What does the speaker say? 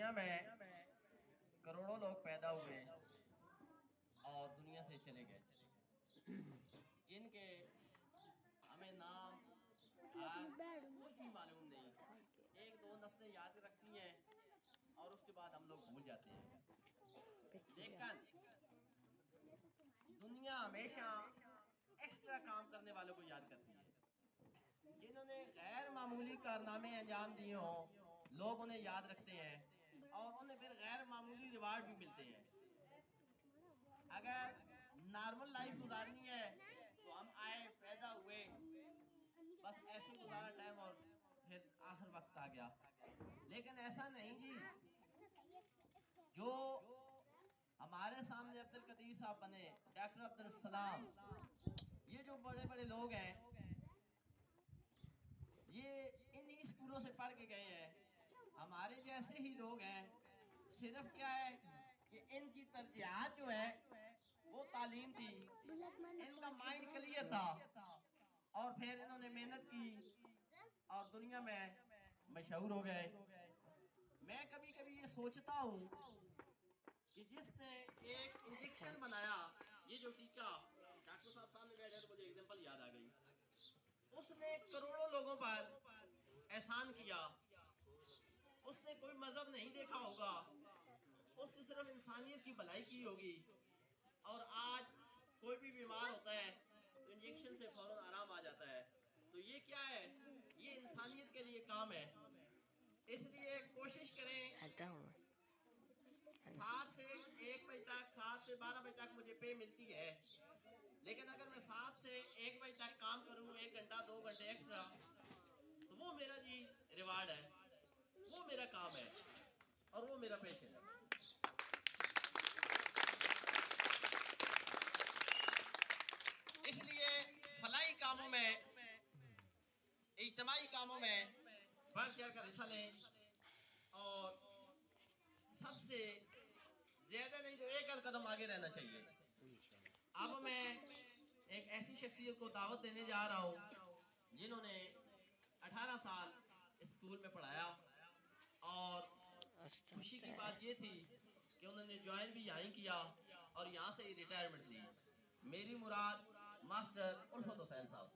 दुनिया में करोड़ों लोग पैदा हुए और दुनिया से चले गए, जिनके हमें नाम कुछ भी मालूम नहीं। एक दो नस्लें याद रखती हैं और उसके बाद हम लोग भूल जाते हैं। लेकिन दुनिया हमेशा एक्स्ट्रा काम करने वालों को याद करती है। जिन्होंने गैर मामूली कारनामे अंजाम दिए हों, लोग उन्हें याद रखते हैं और उन्हें फिर गैर मामूली रिवार्ड भी मिलते हैं। अगर नॉर्मल लाइफ गुजारनी है तो हम आए, पैदा हुए, बस ऐसे गुजारा टाइम और फिर आखिर वक्त आ गया। लेकिन ऐसा नहीं जी। जो हमारे सामने अब्दुल कदीर साहब बने, डॉक्टर अब्दुल सलाम, ये जो बड़े बड़े लोग हैं, ये इन्हीं स्कूलों से पढ़ के गए हैं। हमारे जैसे ही लोग हैं। सिर्फ क्या है कि इनकी तरजीहात जो है वो तालीम थी, इनका माइंड क्लियर था और फिर इन्होंने मेहनत की और दुनिया में मशहूर हो गए। मैं कभी कभी ये सोचता हूँ कि जिसने एक इंजेक्शन बनाया, ये जो टीका, डॉक्टर साहब सामने बैठे तो मुझे एग्जांपल याद आ गई। उसने करोड़ों लोगों पर एहसान किया। उसने कोई मजहब नहीं देखा होगा, उसने सिर्फ इंसानियत की भलाई की होगी। और आज कोई भी बीमार होता है तो इंजेक्शन से फौरन आराम आ जाता है। तो ये क्या है? ये इंसानियत के लिए काम है। इसलिए कोशिश करें, 7 से 1 बजे तक, 7 से 12 बजे तक मुझे पे मिलती है। लेकिन अगर मैं 7 से 1 बजे तक काम करूं, 1 घंटा 2 घंटे एक्स्ट्रा, तो वो मेरा जी रिवार्ड है, वो मेरा काम है और वो मेरा पैशन है। इसलिए फलाई कामों में, इज्तिमाई कामों में बढ़ चढ़ कर हिस्सा लें और सबसे ज्यादा नहीं तो एक कदम आगे रहना चाहिए। अब मैं एक ऐसी शख्सियत को दावत देने जा रहा हूँ जिन्होंने 18 साल स्कूल में पढ़ाया और खुशी की बात ये थी कि उन्होंने ज्वाइन भी यहीं किया और यहाँ से ही रिटायरमेंट ली। मेरी मुराद मास्टर उल्फत हुसैन साहब।